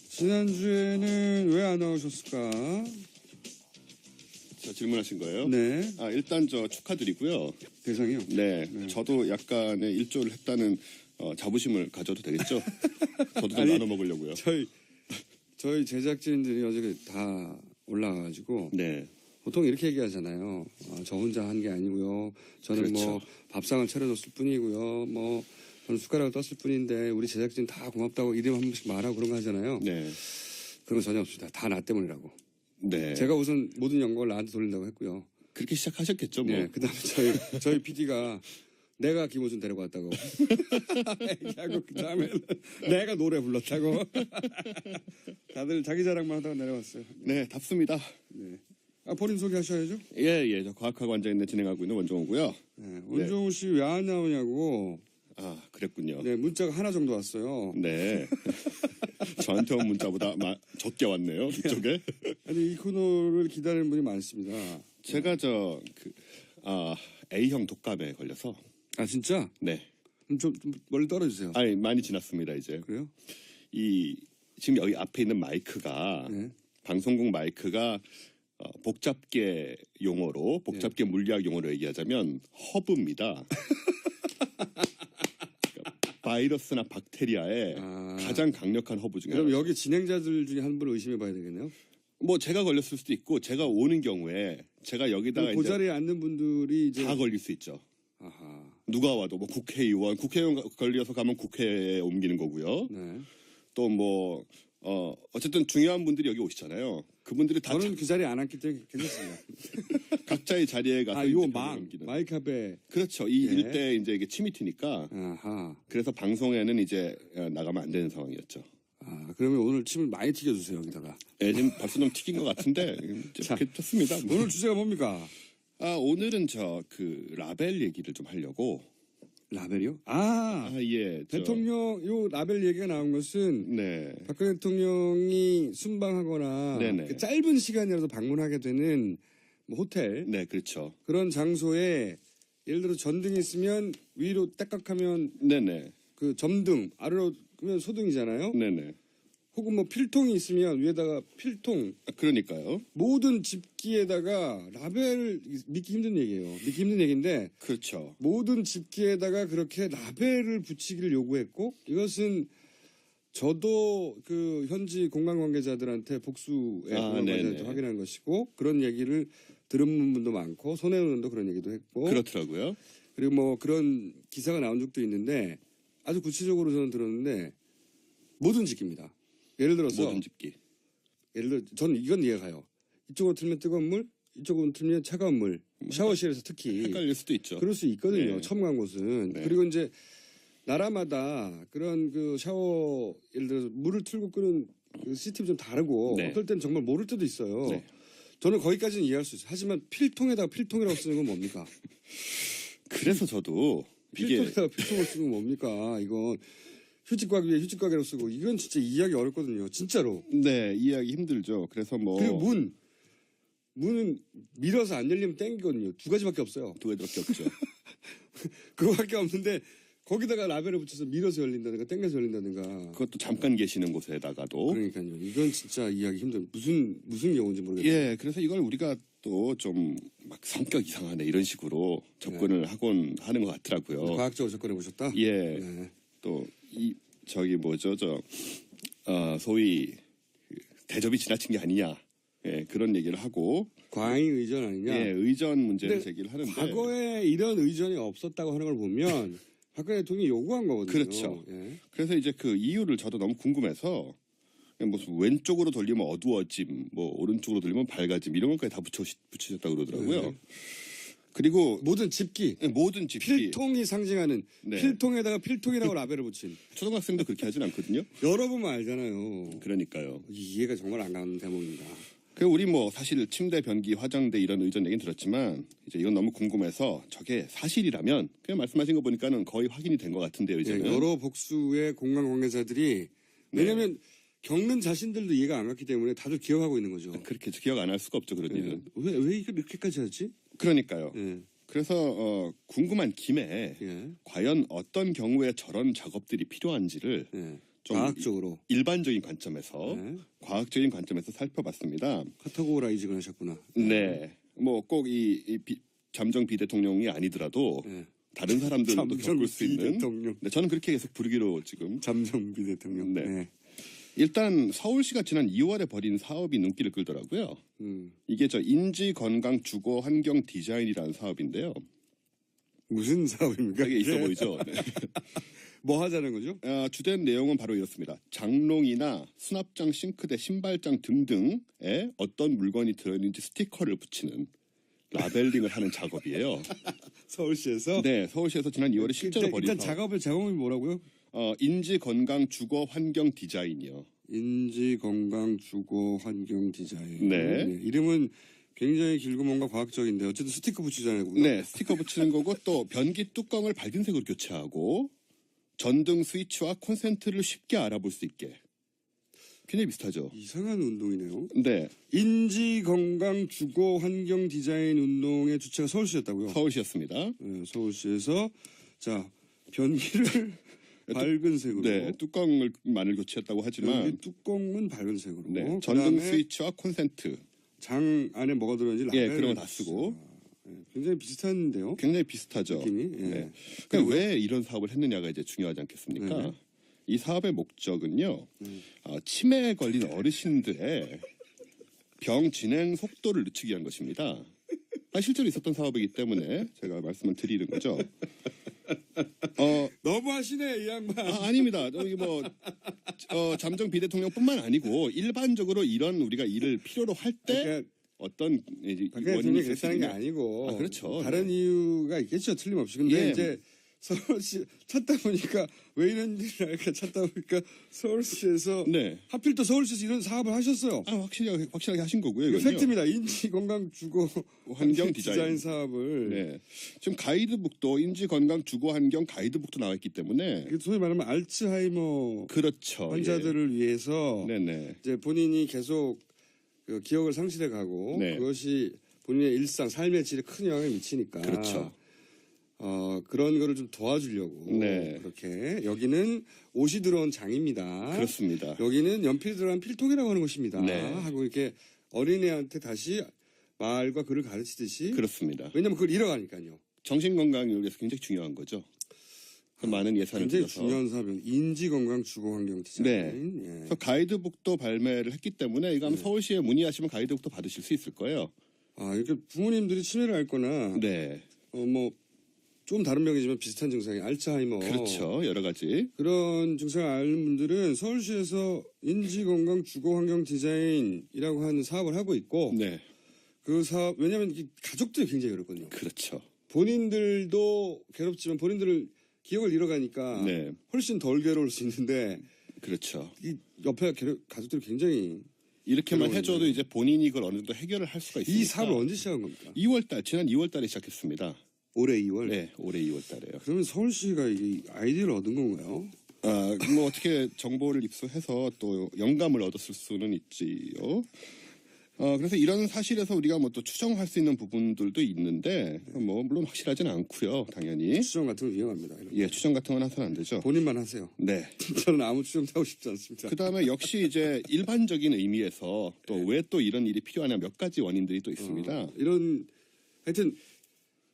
지난주에는 왜 안 나오셨을까? 저 질문하신 거예요? 네. 일단 저 축하드리고요. 대상이요? 네. 저도 약간의 일조를 했다는 자부심을 가져도 되겠죠? 저도 좀 아니, 나눠 먹으려고요. 저희 제작진들이 어저께 다 올라가가지고. 네. 보통 이렇게 얘기하잖아요. 저 혼자 한 게 아니고요. 저는 그렇죠. 뭐 밥상을 차려줬을 뿐이고요. 뭐 저는 숟가락을 떴을 뿐인데 우리 제작진 다 고맙다고 이름 한 번씩 말하고 그런 거 하잖아요. 네. 그런 거 전혀 없습니다. 다 나 때문이라고. 네. 제가 우선 모든 영광을 나한테 돌린다고 했고요. 그렇게 시작하셨겠죠, 뭐. 네, 그다음에 저희 PD가 내가 김호준 데리고 왔다고 얘기하고 그다음에 내가 노래 불렀다고 다들 자기 자랑만 하다가 내려왔어요. 네, 답습니다. 네. 본인 소개하셔야죠. 예. 저 과학하고 앉아있는 진행하고 있는 원종우고요. 네, 원종우 씨 왜 안 나오냐고. 그랬군요. 네, 문자가 하나 정도 왔어요. 네. 저한테 온 문자보다 적게 왔네요, 이쪽에. 아니, 이 코너를 기다리는 분이 많습니다. 제가 A형 독감에 걸려서. 진짜? 네. 그럼 좀 멀리 떨어지세요. 아니, 많이 지났습니다, 이제. 그래요? 지금 여기 앞에 있는 마이크가, 네. 방송국 마이크가, 복잡계 용어로, 복잡계 물리학 용어로 얘기하자면, 허브입니다. 그러니까 바이러스나 박테리아의 가장 강력한 허브 중에 그럼 하나. 여기 진행자들 중에 한 분을 의심해 봐야 되겠네요? 뭐, 제가 걸렸을 수도 있고, 제가 오는 경우에, 제가 여기다가 그 자리에 앉는 분들이 이제. 다 걸릴 수 있죠. 아하. 누가 와도, 뭐, 국회의원 걸려서 가면 국회에 옮기는 거고요. 네. 또 뭐, 어쨌든 중요한 분들이 여기 오시잖아요. 그분들이 다 저는 그 자리에 안 앉기 때문에 괜찮습니다. 각자의 자리에 가서. 요 이제 옮기는. 마이크 앞에. 그렇죠. 이 일대 이제 이게 침이튀니까. 아하. 그래서 방송에는 이제 나가면 안 되는 상황이었죠. 그러면 오늘 침을 많이 튀겨주세요, 여기다가. 예, 지금 벌써 좀 튀긴 것 같은데. 괜찮습니다. 오늘 주제가 뭡니까? 오늘은 라벨 얘기를 좀 하려고. 라벨이요? 예. 대통령, 요 라벨 얘기가 나온 것은. 네. 박근혜 대통령이 순방하거나. 네네. 그 짧은 시간이라도 방문하게 되는 뭐 호텔. 네, 그렇죠. 그런 장소에 예를 들어 전등이 있으면 위로 떼깍하면 네네. 그 점등, 아래로 끄면 소등이잖아요. 네네. 혹은 뭐 필통이 있으면 위에다가 필통. 그러니까요. 모든 집기에다가 라벨을 믿기 힘든 얘기예요. 믿기 힘든 얘기인데 그렇죠. 모든 집기에다가 그렇게 라벨을 붙이기를 요구했고 이것은 저도 그 현지 공간 관계자들한테 복수의 공간 관계자한테 확인한 것이고 그런 얘기를 들은 분도 많고 손혜원 의원도 그런 얘기도 했고 그렇더라고요. 그리고 뭐 그런 기사가 나온 적도 있는데 아주 구체적으로 저는 들었는데 모든 집기입니다. 예를 들어서 모든 집기. 예를 들어 저는 이건 이해가 가요. 이쪽으로 틀면 뜨거운 물, 이쪽으로 틀면 차가운 물. 샤워실에서 특히 헷갈릴 수도 있죠. 그럴 수 있거든요. 네. 처음 간 곳은. 네. 그리고 이제 나라마다 그런 그 샤워 예를 들어서 물을 틀고 끄는 그 시스템이 좀 다르고 네. 어떨 땐 정말 모를 때도 있어요. 네. 저는 거기까지는 이해할 수 있어요. 하지만 필통에다가 필통이라고 쓰는 건 뭡니까? 그래서 저도 필통에다가 필통을 쓰는 건 뭡니까? 이건 휴지곽 위에 휴지곽이라고 쓰고 이건 진짜 이해하기 어렵거든요. 진짜로. 네, 이해하기 힘들죠. 그래서 뭐. 그리고 문은 밀어서 안 열리면 땡기거든요. 두 가지밖에 없어요. 두 가지밖에 없죠. 그거밖에 없는데 거기다가 라벨을 붙여서 밀어서 열린다든가 땡겨서 열린다든가. 그것도 잠깐 계시는 곳에다가도. 그러니까요. 이건 진짜 이해하기 힘든 무슨 경우인지 모르겠어요. 예, 그래서 이걸 우리가 또 좀 막 성격 이상하네 이런 식으로 접근을 하곤 하는 것 같더라고요. 과학적으로 접근해 보셨다? 예. 네. 또 소위 대접이 지나친 게 아니냐. 예, 그런 얘기를 하고. 과잉 의전 아니냐? 예, 의전 문제를 제기를 하는데. 과거에 이런 의전이 없었다고 하는 걸 보면 박근혜 대통령이 요구한 거거든요. 그렇죠. 예. 그래서 이제 그 이유를 저도 너무 궁금해서 무슨 왼쪽으로 돌리면 어두워짐, 뭐 오른쪽으로 돌리면 밝아짐 이런 것까지 다 붙이셨다고 그러더라고요. 네. 그리고 모든 집기. 모든 집기. 필통이 상징하는 네. 필통에다가 필통이라고 라벨을 붙인. 초등학생도 그렇게 하진 않거든요. 열어보면 알잖아요. 그러니까요. 이해가 정말 안 가는 대목입니다. 그 우리 뭐 사실 침대, 변기, 화장대 이런 의전 얘기는 들었지만 이제 이건 너무 궁금해서 저게 사실이라면 그냥 말씀하신 거 보니까는 거의 확인이 된 것 같은데요. 이제는. 여러 복수의 공간 관계자들이 왜냐하면 겪는 자신들도 이해가 안 갔기 때문에 다들 기억하고 있는 거죠. 그렇게 기억 안 할 수가 없죠. 그런 일은. 왜 이걸 이렇게까지 하지? 그러니까요. 예. 그래서 궁금한 김에 예. 과연 어떤 경우에 저런 작업들이 필요한지를 예. 좀 과학적으로 일반적인 관점에서 네. 과학적인 관점에서 살펴봤습니다. 카테고라이징을 하셨구나. 네, 뭐 꼭 이 잠정 비대통령이 아니더라도 네. 다른 사람들도 겪을 수 있는. 대통령. 네, 저는 그렇게 계속 부르기로 지금. 잠정비 대통령. 네. 네. 일단 서울시가 지난 2월에 벌인 사업이 눈길을 끌더라고요. 이게 저 인지 건강 주거 환경 디자인이라는 사업인데요. 무슨 사업입니까? 되게 있어 보이죠. 네. 뭐 하자는 거죠? 주된 내용은 바로 이렇습니다. 장롱이나 수납장, 싱크대, 신발장 등등에 어떤 물건이 들어있는지 스티커를 붙이는 라벨링을 하는 작업이에요. 서울시에서? 네, 서울시에서 지난 2월에 실제로 벌인 일단 작업의 작업이 뭐라고요? 인지 건강 주거 환경 디자인이요. 인지 건강 주거 환경 디자인. 네. 이름은 굉장히 길고 뭔가 과학적인데 어쨌든 스티커 붙이잖아요. 네, 스티커 붙이는 거고 또 변기 뚜껑을 밝은 색으로 교체하고 전등 스위치와 콘센트를 쉽게 알아볼 수 있게. 굉장히 비슷하죠. 이상한 운동이네요. 네, 인지 건강 주거 환경 디자인 운동의 주체가 서울시였다고요? 서울시였습니다. 네, 서울시에서 자 변기를 밝은 색으로. 네, 뚜껑을만을 교체했다고 하지만 변기 뚜껑은 밝은 색으로. 네, 전등 그다음에 스위치와 콘센트. 장 안에 뭐가 들어있는지 예, 라벨을 그런 거 다 쓰고. 굉장히 비슷한데요. 굉장히 비슷하죠. 느낌이. 예. 네. 그러니까 왜 이런 사업을 했느냐가 이제 중요하지 않겠습니까? 네. 이 사업의 목적은요, 치매에 걸린 어르신들의 병 진행 속도를 늦추기 위한 것입니다. 실제로 있었던 사업이기 때문에 제가 말씀을 드리는 거죠. 너무 하시네 이 양반. 아닙니다. 여기 뭐 잠정 비대통령뿐만 아니고 일반적으로 이런 우리가 일을 필요로 할 때 그러니까 어떤 박근혜 그랬다는 게 아니고 그렇죠. 다른 이유가 있겠죠. 틀림없이. 근데 예. 이제 서울시 찾다 보니까 왜 이런 일을 할까 찾다 보니까 서울시에서 네. 하필 또 서울시에서 이런 사업을 하셨어요. 확실하게 하신 거고요. 이거 이건요. 팩트입니다. 인지 건강 주거 환경 디자인 사업을. 네. 지금 가이드북도 인지 건강 주거 환경 가이드북도 나와 있기 때문에 소위 말하면 알츠하이머 그렇죠. 환자들을 위해서 네네. 이제 본인이 계속 그 기억을 상실해 가고 네. 그것이 본인의 일상 삶의 질에 큰 영향을 미치니까 그렇죠. 그런 거를 좀 도와주려고 네. 그렇게 여기는 옷이 들어온 장입니다. 그렇습니다. 여기는 연필이 들어간 필통이라고 하는 것입니다. 네. 하고 이렇게 어린애한테 다시 말과 글을 가르치듯이 그렇습니다. 왜냐하면 그걸 잃어가니까요. 정신 건강을 위해서 굉장히 중요한 거죠. 많은 예산을 굉장히 들여서. 중요한 사업은 인지 건강 주거 환경 디자인. 네. 예. 그래서 가이드북도 발매를 했기 때문에 이거 한번 서울시에 문의하시면 가이드북도 받으실 수 있을 거예요. 이렇게 부모님들이 치매를 앓거나 네. 뭐 좀 다른 병이지만 비슷한 증상이 알츠하이머 그렇죠. 여러 가지. 그런 증상을 앓는 분들은 서울시에서 인지건강 주거환경 디자인이라고 하는 사업을 하고 있고 네. 그 사업 왜냐하면 이 가족들이 굉장히 어렵거든요. 그렇죠. 본인들도 괴롭지만 본인들을 기억을 잃어가니까 네. 훨씬 덜 괴로울 수 있는데 그렇죠. 이 옆에 가족들이 굉장히 이렇게만 괴로운데. 해줘도 이제 본인이 이걸 어느 정도 해결을 할 수가 있으니까. 이 사업을 언제 시작한 겁니까? 지난 2월 달에 시작했습니다. 올해 2월. 네, 올해 2월 달에요. 그러면 서울시가 이게 아이디어를 얻은 건가요? 뭐 어떻게 정보를 입수해서 또 영감을 얻었을 수는 있지요. 그래서 이런 사실에서 우리가 뭐 또 추정할 수 있는 부분들도 있는데 뭐 물론 확실하지는 않고요, 당연히. 추정 같은 거 위험합니다. 이런 거. 예, 추정 같은 건 해서는 안 되죠. 본인만 하세요. 네. 저는 아무 추정도 하고 싶지 않습니다. 그 다음에 역시 이제 일반적인 의미에서 또 왜 또 이런 일이 필요하냐 몇 가지 원인들이 또 있습니다. 이런 하여튼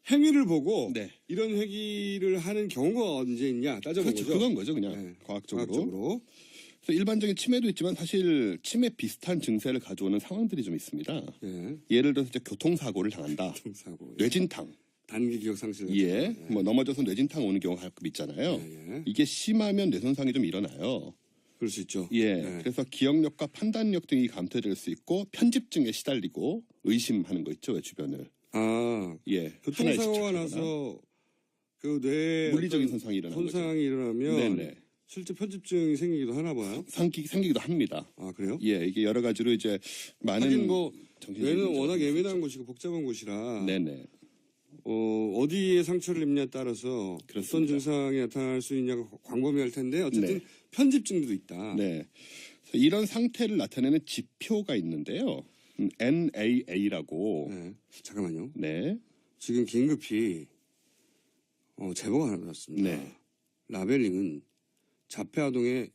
행위를 보고 네. 이런 행위를 하는 경우가 언제 있냐 따져본 그렇죠. 거죠. 그건 거죠, 그냥 네. 과학적으로. 그래서 일반적인 치매도 있지만 사실 치매 비슷한 증세를 가져오는 상황들이 좀 있습니다. 예. 예를 들어서 이제 교통사고를 당한다. 교통사고, 뇌진탕. 단기 기억 상실. 예. 뭐 넘어져서 뇌진탕 오는 경우가 가끔 있잖아요. 예. 이게 심하면 뇌손상이 좀 일어나요. 그럴 수 있죠. 예. 네. 그래서 기억력과 판단력 등이 감퇴될 수 있고 편집증에 시달리고 의심하는 거 있죠, 왜 주변을. 교통사고가 예. 하나에 집착하거나. 나서 그 뇌 물리적인 손상이 일어나는 거죠. 손상이 일어나면 네네. 실제 편집증이 생기기도 하나 봐요. 생기기도 합니다. 그래요? 예, 이게 여러 가지로 이제 많은 하긴 뭐 정신적인 뇌는 문제가 워낙 있을 수 예민한 있죠. 곳이고 복잡한 곳이라 네네. 어디에 상처를 입냐에 따라서 어떤 그렇습니다. 증상이 나타날 수 있냐가 광범위할 텐데 어쨌든 네. 편집증도 있다. 네. 그래서 이런 상태를 나타내는 지표가 있는데요. NAA라고. 네. 잠깐만요. 네. 지금 긴급히 제보가 하나 받았습니다. 네. 라벨링은 자폐아동의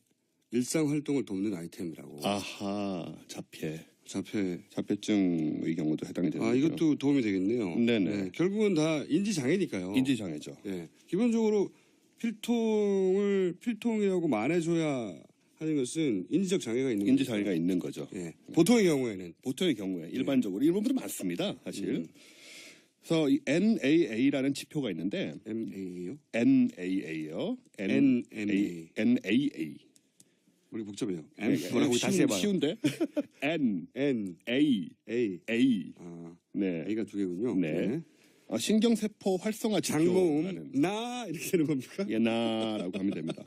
일상 활동을 돕는 아이템이라고. 아하, 자폐. 자폐증의 경우도 해당이 되는 거죠. 이것도 도움이 되겠네요. 네네. 네, 결국은 다 인지장애니까요. 인지장애죠. 네, 기본적으로 필통이라고 말해줘야 하는 것은 인지적 장애가 있는 인지장애가 있는 거죠. 네, 보통의 경우에는. 일반적으로 이런 분들은 많습니다. 사실. 그래서 이 NAA라는 지표가 있는데 MA요? NAA요. NMA. NAA. 우리 복잡해요. 뭐라고 다시 해봐요. 쉬운데? N A A. 네. A가 두 개군요. 네. 신경세포 활성화 장모음 지표라는 이렇게 되는 겁니까? 예나라고 하면 됩니다.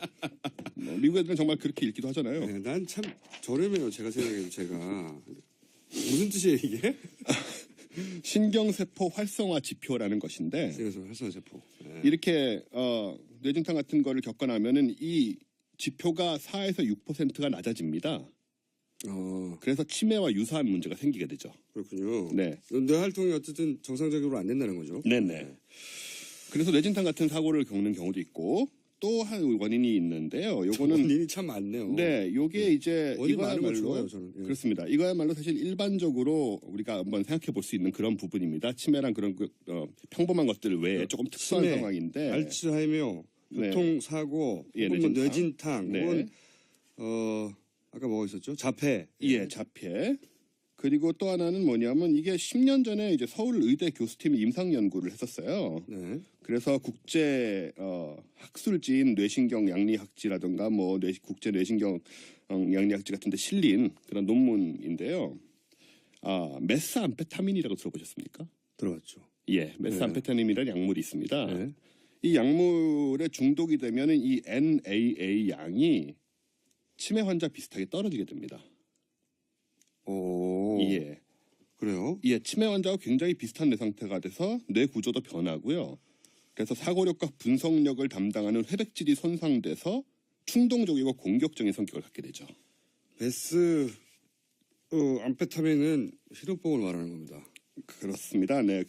미국 애들은 정말 그렇게 읽기도 하잖아요. 네, 난 참 저렴해요. 제가 생각해도 제가 무슨 뜻이에요 이게? 신경세포 활성화 지표라는 것인데 그래서 활성화세포. 네. 이렇게 뇌진탕 같은 거를 겪어나면은 이 지표가 4에서 6%가 낮아집니다. 그래서 치매와 유사한 문제가 생기게 되죠. 그렇군요. 네. 뇌 활동이 어쨌든 정상적으로 안 된다는 거죠. 네네. 그래서 뇌진탕 같은 사고를 겪는 경우도 있고 또 한 원인이 있는데요. 요거는 원인이 참 많네요. 네, 요게 이제 원인 많은 걸 이거야말로 좋아요, 저는. 예. 그렇습니다. 이거야말로 사실 일반적으로 우리가 한번 생각해 볼 수 있는 그런 부분입니다. 치매랑 그런 평범한 것들 외에 조금 특수한 치매, 상황인데 알츠하이머, 네. 교통사고, 예, 혹은 뭐 뇌진탕, 네. 혹은 아까 뭐가 있었죠? 자폐. 예, 자폐. 그리고 또 하나는 뭐냐면 이게 10년 전에 이제 서울 의대 교수팀이 임상 연구를 했었어요. 네. 그래서 국제 학술지인 뇌신경 양리학지라든가 뭐 국제 뇌신경 양리학지 같은 데 실린 그런 논문인데요. 메스암페타민이라고 들어보셨습니까? 들어봤죠. 예, 메스암페타민이라는 약물이 있습니다. 네. 이 약물에 중독이 되면은 이 NAA 양이 치매 환자 비슷하게 떨어지게 됩니다. 오. 예. 그래요? 예, 치매 환자와 굉장히 비슷한 뇌 상태가 돼서 뇌 구조도 변하고요. 그래서 사고력과 분석력을 담당하는 회백질이 손상돼서 충동적이고 공격적인 성격을 갖게 되죠. 암페타민은 히로뽕을 말하는 겁니다. 그렇습니다. 네,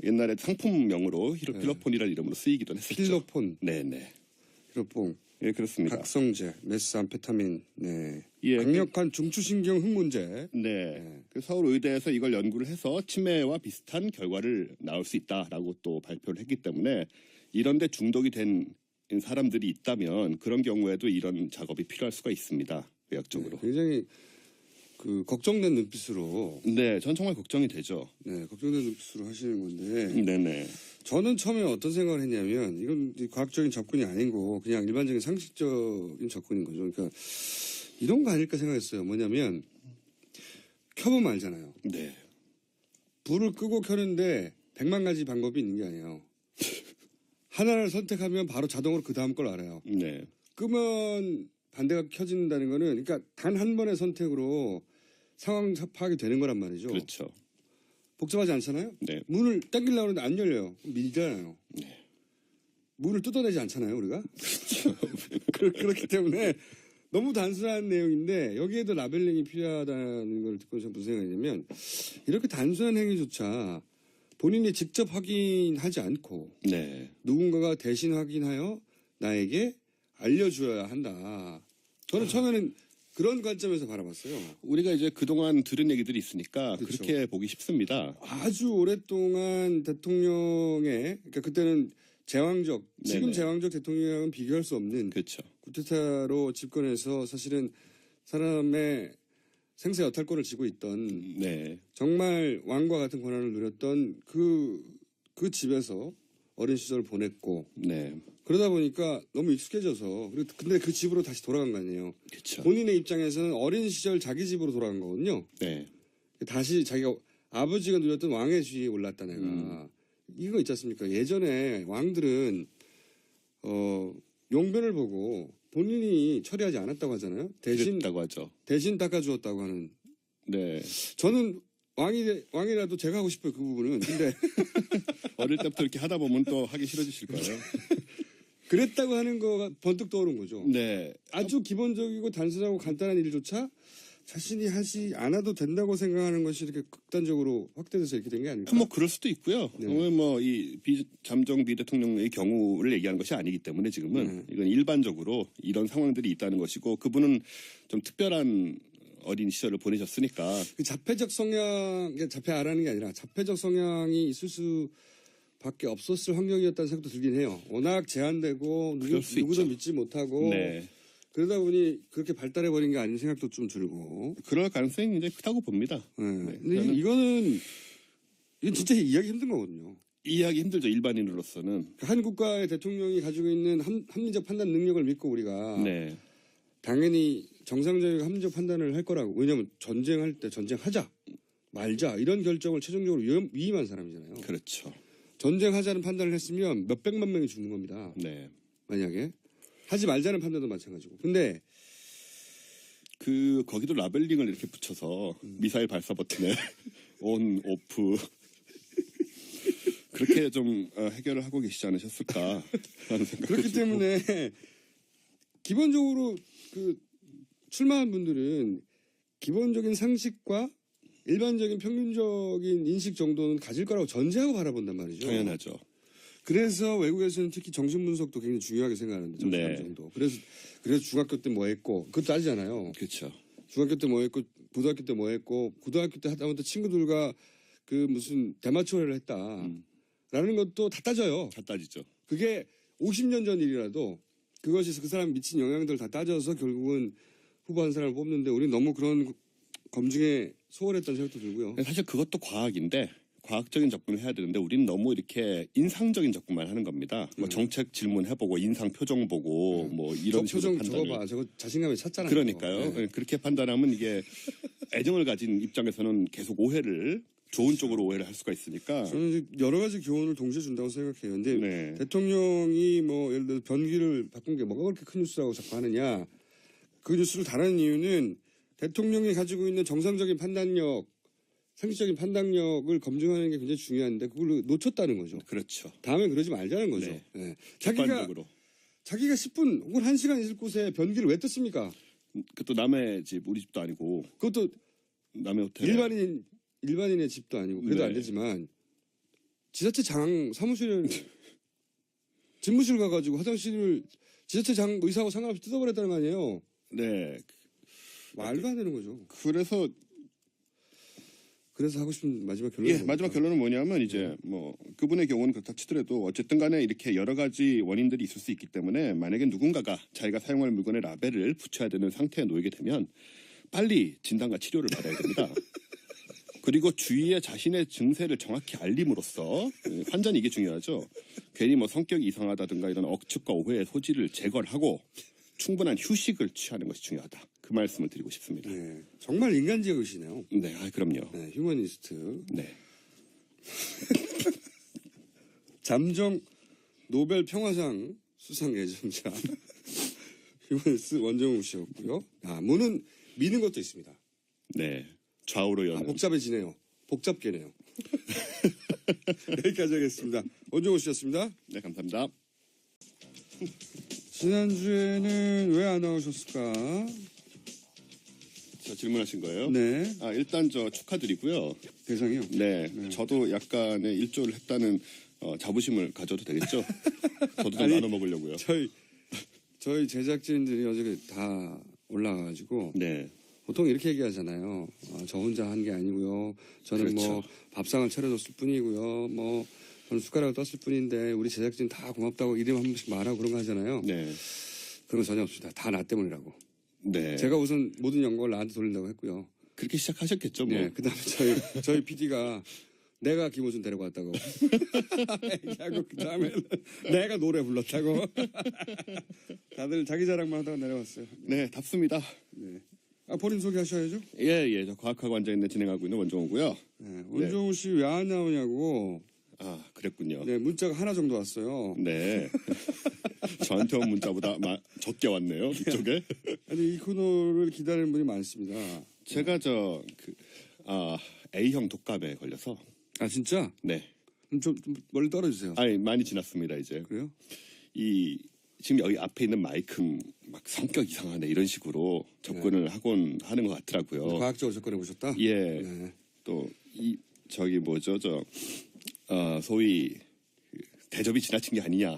옛날에 상품명으로 필로폰이라는 이름으로 쓰이기도 했었죠. 필로폰, 네네. 히로뽕, 예, 그렇습니다. 각성제, 메스암페타민, 네. 예, 강력한 중추신경 흥분제. 네. 그 서울 의대에서 이걸 연구를 해서 치매와 비슷한 결과를 나올 수 있다라고 또 발표를 했기 때문에 이런데 중독이 된 사람들이 있다면 그런 경우에도 이런 작업이 필요할 수가 있습니다. 의학적으로. 네, 굉장히 걱정된 눈빛으로. 네, 전 정말 걱정이 되죠. 네, 걱정된 눈빛으로 하시는 건데. 네네. 저는 처음에 어떤 생각을 했냐면 이건 과학적인 접근이 아니고 그냥 일반적인 상식적인 접근인 거죠. 그러니까 이런 거 아닐까 생각했어요. 뭐냐면 켜보면 알잖아요. 네. 불을 끄고 켜는데 100만 가지 방법이 있는 게 아니에요. 하나를 선택하면 바로 자동으로 그 다음 걸 알아요. 네. 끄면 반대가 켜진다는 거는 그러니까 단 한 번의 선택으로 상황 파악이 되는 거란 말이죠. 그렇죠. 복잡하지 않잖아요. 네. 문을 당기려고 하는데 안 열려요. 밀잖아요. 네. 문을 뜯어내지 않잖아요, 우리가. 그렇기 때문에 너무 단순한 내용인데 여기에도 라벨링이 필요하다는 걸 듣고 저는 무슨 생각이냐면 이렇게 단순한 행위조차 본인이 직접 확인하지 않고 네. 누군가가 대신 확인하여 나에게 알려줘야 한다. 저는 처음에는 그런 관점에서 바라봤어요. 우리가 이제 그동안 들은 얘기들이 있으니까 그렇죠. 그렇게 보기 쉽습니다. 아주 오랫동안 대통령의 그러니까 그때는 제왕적 지금 네네. 제왕적 대통령이랑은 비교할 수 없는 그렇죠. 쿠데타로 집권해서 사실은 사람의 생사 여탈권을 쥐고 있던 네. 정말 왕과 같은 권한을 누렸던 그 집에서 어린 시절을 보냈고 네. 그러다 보니까 너무 익숙해져서 근데 그 집으로 다시 돌아간 거 아니에요. 그렇죠. 본인의 입장에서는 어린 시절 자기 집으로 돌아간 거거든요. 네. 다시 자기가 아버지가 누렸던 왕의 주위에 올랐다 내가. 이거 있지 않습니까? 예전에 왕들은 용변을 보고 본인이 처리하지 않았다고 하잖아요. 그랬다고 하죠. 대신 닦아주었다고 하는. 네. 저는 왕이라도 제가 하고 싶어요 그 부분은. 근데 어릴 때부터 이렇게 하다 보면 또 하기 싫어지실 거예요. 그랬다고 하는 거가 번뜩 떠오른 거죠. 네. 아주 기본적이고 단순하고 간단한 일조차 자신이 하지 않아도 된다고 생각하는 것이 이렇게 극단적으로 확대돼서 이렇게 된 게 아닐까? 뭐 그럴 수도 있고요. 네. 뭐이 잠정 대통령의 경우를 얘기하는 것이 아니기 때문에 지금은 이건 일반적으로 이런 상황들이 있다는 것이고 그분은 좀 특별한 어린 시절을 보내셨으니까 그 자폐적 성향, 자폐아라는 게 아니라 자폐적 성향이 있을 수밖에 없었을 환경이었다는 생각도 들긴 해요. 워낙 제한되고 그럴 수 누구도 있죠. 믿지 못하고 네. 그러다 보니 그렇게 발달해버린 게 아닌 생각도 좀 들고. 그럴 가능성이 굉장히 크다고 봅니다. 네. 근데 이건 진짜 이해하기 힘든 거거든요. 이해하기 힘들죠. 일반인으로서는. 한 국가의 대통령이 가지고 있는 합리적 판단 능력을 믿고 우리가 네. 당연히 정상적이고 합리적 판단을 할 거라고. 왜냐하면 전쟁할 때 전쟁하자 말자 이런 결정을 최종적으로 위임한 사람이잖아요. 그렇죠. 전쟁하자는 판단을 했으면 몇백만 명이 죽는 겁니다. 네. 만약에 하지 말자는 판단도 마찬가지고. 근데 거기도 라벨링을 이렇게 붙여서 미사일 발사 버튼에 온, 오프 그렇게 좀 해결을 하고 계시지 않으셨을까 하는 생각이 그렇기 들고. 때문에 기본적으로 출마한 분들은 기본적인 상식과 일반적인 평균적인 인식 정도는 가질 거라고 전제하고 바라본단 말이죠. 당연하죠. 그래서 외국에서는 특히 정신분석도 굉장히 중요하게 생각하는데 정신 네. 정도. 그래서 중학교 때 뭐 했고 그것도 따지잖아요. 그렇죠. 중학교 때 뭐 했고 고등학교 때 뭐 했고 고등학교 때 하다못해 친구들과 무슨 대마초회를 했다라는 것도 다 따져요. 다 따지죠. 그게 50년 전 일이라도 그것이 그 사람 미친 영향들 다 따져서 결국은 후보 한 사람을 뽑는데 우리는 너무 그런 검증에 소홀했다는 생각도 들고요. 사실 그것도 과학인데 과학적인 접근을 해야 되는데 우리는 너무 이렇게 인상적인 접근만 하는 겁니다. 뭐 정책 질문해보고 인상 표정 보고 뭐 이런 저 식으로 표정 판단을. 저거 봐. 저거 자신감에 찼잖아요. 그러니까요. 네. 그렇게 판단하면 이게 애정을 가진 입장에서는 계속 좋은 쪽으로 오해를 할 수가 있으니까. 저는 이제 여러 가지 교훈을 동시에 준다고 생각해요. 근데 네. 대통령이 뭐 예를 들어 변기를 바꾼 게 뭐가 그렇게 큰 뉴스라고 자꾸 하느냐. 그 뉴스를 다루는 이유는 대통령이 가지고 있는 정상적인 판단력, 상식적인 판단력을 검증하는 게 굉장히 중요한데 그걸 놓쳤다는 거죠. 그렇죠. 다음에 그러지 말자는 거죠. 네. 네. 객관적으로. 자기가 10분 혹은 1시간 있을 곳에 변기를 왜 떴습니까? 그것도 남의 집, 우리 집도 아니고 그것도 남의 호텔. 일반인의 집도 아니고 그래도 네. 안 되지만 지자체장 사무실 집무실 가가지고 화장실을 지자체장 의사하고 상관없이 뜯어버렸다는 거 아니에요. 네. 말도 안 되는 거죠. 그래서 하고 싶은 마지막 결론은 마지막 결론은 뭐냐면 이제 뭐 그분의 경우는 그렇다 치더라도 어쨌든 간에 이렇게 여러 가지 원인들이 있을 수 있기 때문에 만약에 누군가가 자기가 사용할 물건에 라벨을 붙여야 되는 상태에 놓이게 되면 빨리 진단과 치료를 받아야 됩니다. 그리고 주위에 자신의 증세를 정확히 알림으로써 환자는 이게 중요하죠. 괜히 뭐 성격이 이상하다든가 이런 억측과 오해의 소지를 제거를 하고 충분한 휴식을 취하는 것이 중요하다. 그 말씀을 드리고 싶습니다. 네, 정말 인간지혜이시네요. 네, 그럼요. 네, 휴머니스트. 네. 잠정 노벨 평화상 수상 예정자 휴머니스트 원정우 씨였고요. 문은 미는 것도 있습니다. 네. 좌우로 여는. 복잡해지네요. 복잡계네요. 여기까지 하겠습니다. 원정우 씨였습니다. 네, 감사합니다. 지난주에는 왜 안 나오셨을까? 질문하신 거예요? 네. 일단 축하드리고요. 대상이요? 네. 저도 약간의 일조를 했다는 자부심을 가져도 되겠죠? 저도 좀 나눠 먹으려고요. 저희 제작진들이 어저께 다 올라가가지고 네. 보통 이렇게 얘기하잖아요. 저 혼자 한 게 아니고요. 저는 그렇죠. 뭐 밥상을 차려줬을 뿐이고요. 뭐 저는 숟가락을 떴을 뿐인데 우리 제작진 다 고맙다고 이름 한 번씩 말하고 그런 거 하잖아요. 네. 그런 거 전혀 없습니다. 다 나 때문이라고. 네. 제가 우선 모든 영광을 나한테 돌린다고 했고요. 그렇게 시작하셨겠죠, 뭐. 네. 그다음에 저희 PD가 내가 김호준 데려갔다고 얘기하고 그다음에 내가 노래 불렀다고 다들 자기 자랑만 하다가 내려왔어요. 네, 답습니다. 네. 본인 소개하셔야죠. 예. 저 과학하고 앉아있는 진행하고 있는 원종우고요. 네. 원종우 씨 왜 안 나오냐고. 그랬군요. 네, 문자가 하나 정도 왔어요. 네. 저한테 온 문자보다 적게 왔네요, 이쪽에. 아니, 이 코너를 기다리는 분이 많습니다. 제가 A형 독감에 걸려서. 진짜? 네. 좀 멀리 떨어지세요. 많이 지났습니다, 이제. 그래요? 이 지금 여기 앞에 있는 마이크는 막 성격 이상하네 이런 식으로 접근을 하곤 하는 것 같더라고요. 과학적으로 접근해 보셨다? 예. 네. 또 이 저기 뭐죠 소위 그 대접이 지나친 게 아니냐.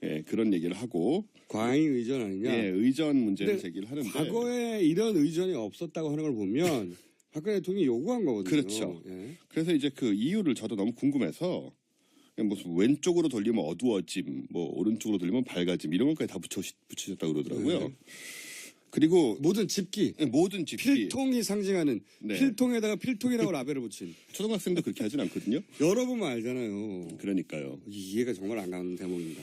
예, 그런 얘기를 하고 과잉 의전 아니냐? 예, 의전 문제를 근데 제기를 하는데 과거에 이런 의전이 없었다고 하는 걸 보면 박근혜 대통령이 요구한 거거든요. 그렇죠. 예. 그래서 이제 그 이유를 저도 너무 궁금해서 그냥 무슨 왼쪽으로 돌리면 어두워짐, 뭐 오른쪽으로 돌리면 밝아짐 이런 것까지 다 붙이셨다고 그러더라고요. 네. 그리고 모든 집기, 모든 집기 필통이 상징하는 네. 필통에다가 필통이라고 라벨을 붙인 초등학생도 그렇게 하진 않거든요. 열어보면 알잖아요. 그러니까요. 이해가 정말 안 가는 대목입니다.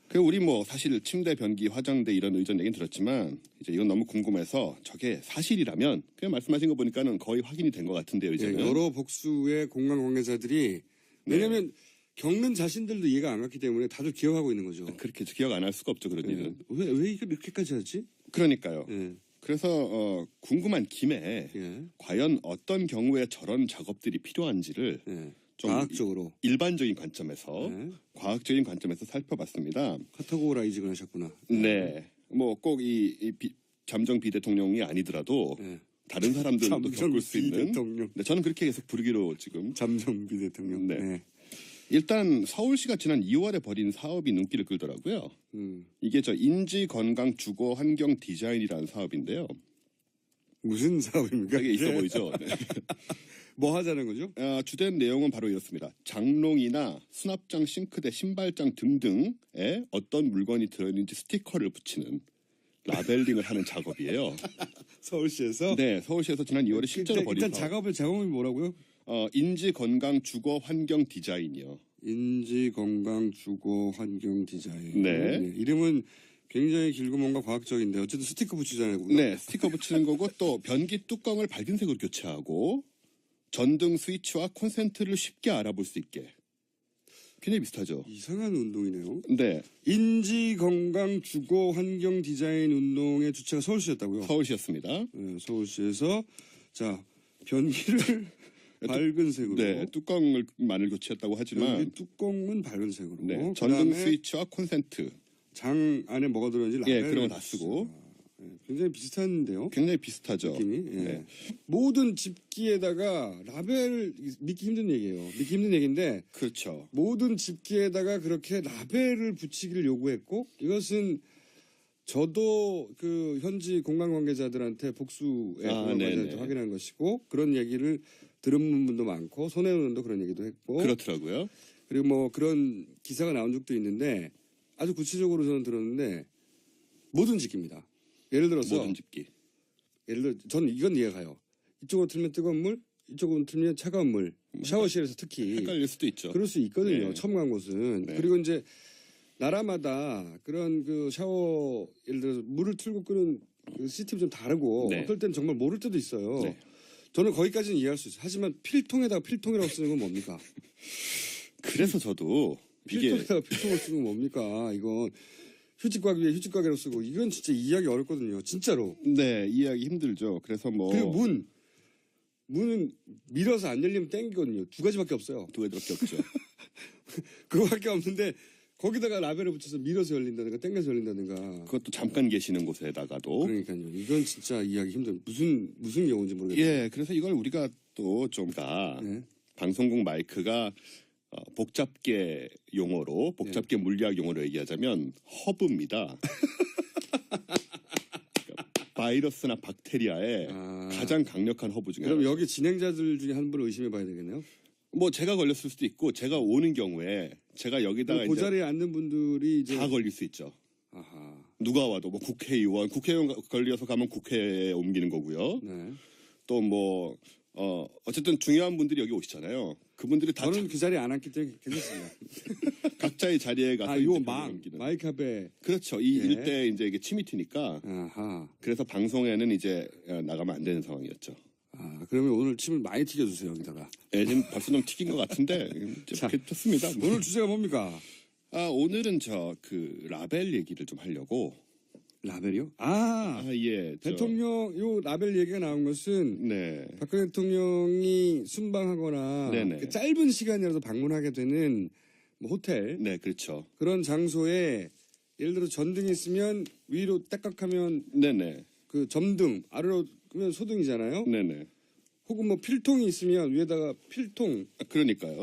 그 우리 뭐 사실 침대, 변기, 화장대 이런 의전 얘기는 들었지만 이제 이건 너무 궁금해서 저게 사실이라면 그냥 말씀하신 거 보니까는 거의 확인이 된 것 같은데요. 예, 이제는 여러 복수의 공간 관계자들이 왜냐하면 겪는 자신들도 이해가 안 갔기 때문에 다들 기억하고 있는 거죠. 그렇게 기억 안 할 수가 없죠 그런 예. 일은. 왜 이걸 이렇게까지 하지? 그러니까요. 예. 그래서 궁금한 김에 예. 과연 어떤 경우에 저런 작업들이 필요한지를 예. 좀 과학적으로 일반적인 관점에서 네. 과학적인 관점에서 살펴봤습니다. 카타고라 이직을 하셨구나. 네, 뭐 꼭 잠정 비대통령이 아니더라도 예. 다른 사람들도 잠정 겪을 수 있는. 비대통령. 네, 저는 그렇게 계속 부르기로 지금. 잠정비 대통령. 네. 네. 일단 서울시가 지난 2월에 벌인 사업이 눈길을 끌더라고요. 이게 저 인지 건강 주거 환경 디자인이라는 사업인데요. 무슨 사업입니까? 되게 있어 보이죠. 네. 뭐 하자는 거죠? 주된 내용은 바로 이렇습니다. 장롱이나 수납장, 싱크대, 신발장 등등에 어떤 물건이 들어있는지 스티커를 붙이는 라벨링을 하는 작업이에요. 서울시에서? 네, 서울시에서 지난 2월에 실제로 벌인 일단 사업. 작업의 제목이 뭐라고요? 인지 건강 주거 환경 디자인이요. 인지 건강 주거 환경 디자인. 네. 이름은 굉장히 길고 뭔가 과학적인데 어쨌든 스티커 붙이잖아요. 그거. 네, 스티커 붙이는 거고 또 변기 뚜껑을 밝은 색으로 교체하고 전등 스위치와 콘센트를 쉽게 알아볼 수 있게. 굉장히 비슷하죠. 이상한 운동이네요. 네, 인지 건강 주거 환경 디자인 운동의 주체가 서울시였다고요? 서울시였습니다. 네, 서울시에서 자 변기를 밝은 색으로. 네, 뚜껑을만을 교체했다고 하지만 변기 뚜껑은 밝은 색으로. 네, 전등 그다음에 스위치와 콘센트. 장 안에 뭐가 들어있는지 예, 라벨을 그런 거 다 쓰고. 굉장히 비슷한데요. 굉장히 비슷하죠. 느낌이. 예. 네. 모든 집기에다가 라벨을 믿기 힘든 얘기예요. 믿기 힘든 얘기인데 그렇죠. 모든 집기에다가 그렇게 라벨을 붙이기를 요구했고 이것은 저도 그 현지 공간 관계자들한테 복수의 공간 관계자한테 확인한 것이고 그런 얘기를 들은 분도 많고 손혜원 의원도 그런 얘기도 했고 그렇더라고요. 그리고 뭐 그런 기사가 나온 적도 있는데 아주 구체적으로 저는 들었는데 모든 집기입니다. 예를 들어서 모든 집기. 예를 들어 저는 이건 이해가 가요. 이쪽으로 틀면 뜨거운 물, 이쪽으로 틀면 차가운 물. 샤워실에서 특히 헷갈릴 수도 있죠. 그럴 수 있거든요. 네. 처음 간 곳은. 네. 그리고 이제 나라마다 그런 그 샤워 예를 들어서 물을 틀고 끄는 그 시스템이 좀 다르고 네. 어떨 땐 정말 모를 때도 있어요. 네. 저는 거기까지는 이해할 수 있어요. 하지만 필통에다가 필통이라고 쓰는 건 뭡니까? 그래서 저도 이게 필통에다가 필통을 쓰는 건 뭡니까? 이건 휴지곽 위에 휴지곽이라고 쓰고 이건 진짜 이해하기 어렵거든요. 진짜로. 네, 이해하기 힘들죠. 그래서 뭐 그리고 문은 밀어서 안 열리면 땡기거든요. 두 가지밖에 없어요. 두 가지밖에 없죠. 그거밖에 없는데 거기다가 라벨을 붙여서 밀어서 열린다든가 땡겨서 열린다든가. 그것도 잠깐 계시는 곳에다가도. 그러니까요. 이건 진짜 이해하기 힘든 무슨 경우인지 모르겠어요. 예, 그래서 이걸 우리가 또 좀 네. 방송국 마이크가 복잡계 용어로 복잡계 물리학 용어로 얘기하자면 허브입니다. 그러니까 바이러스나 박테리아의 가장 강력한 허브 중에 그럼 하나죠. 여기 진행자들 중에 한 분을 의심해 봐야 되겠네요. 뭐 제가 걸렸을 수도 있고 제가 오는 경우에 제가 여기다가 그 이제 자리에 앉는 분들이 이제 다 걸릴 수 있죠. 아하. 누가 와도 뭐 국회의원 걸려서 가면 국회에 옮기는 거고요. 네. 또 뭐 어쨌든 중요한 분들이 여기 오시잖아요. 그분들이 다 저는 그 자리에 안 앉기 때문에 괜찮습니다. 각자의 자리에 가서 이거 이제 병을 옮기는. 마이크 앞에. 그렇죠. 이 예. 일대 이제 이게 침이튀니까 아하. 그래서 방송에는 이제 나가면 안 되는 상황이었죠. 그러면 오늘 침을 많이 튀겨주세요 여기다가. 예, 지금 벌써 좀 튀긴 것 같은데 자, 괜찮습니다. 오늘 주제가 뭡니까? 오늘은 그 라벨 얘기를 좀 하려고. 라벨이요? 예. 대통령 요 라벨 얘기가 나온 것은 네. 박근혜 대통령이 순방하거나 네네. 그 짧은 시간이라도 방문하게 되는 뭐 호텔 네, 그렇죠. 그런 장소에 예를 들어 전등이 있으면 위로 떼깍하면 네네. 그 점등, 아래로 끄면 소등이잖아요. 네네. 혹은 뭐 필통이 있으면 위에다가 필통 그러니까요.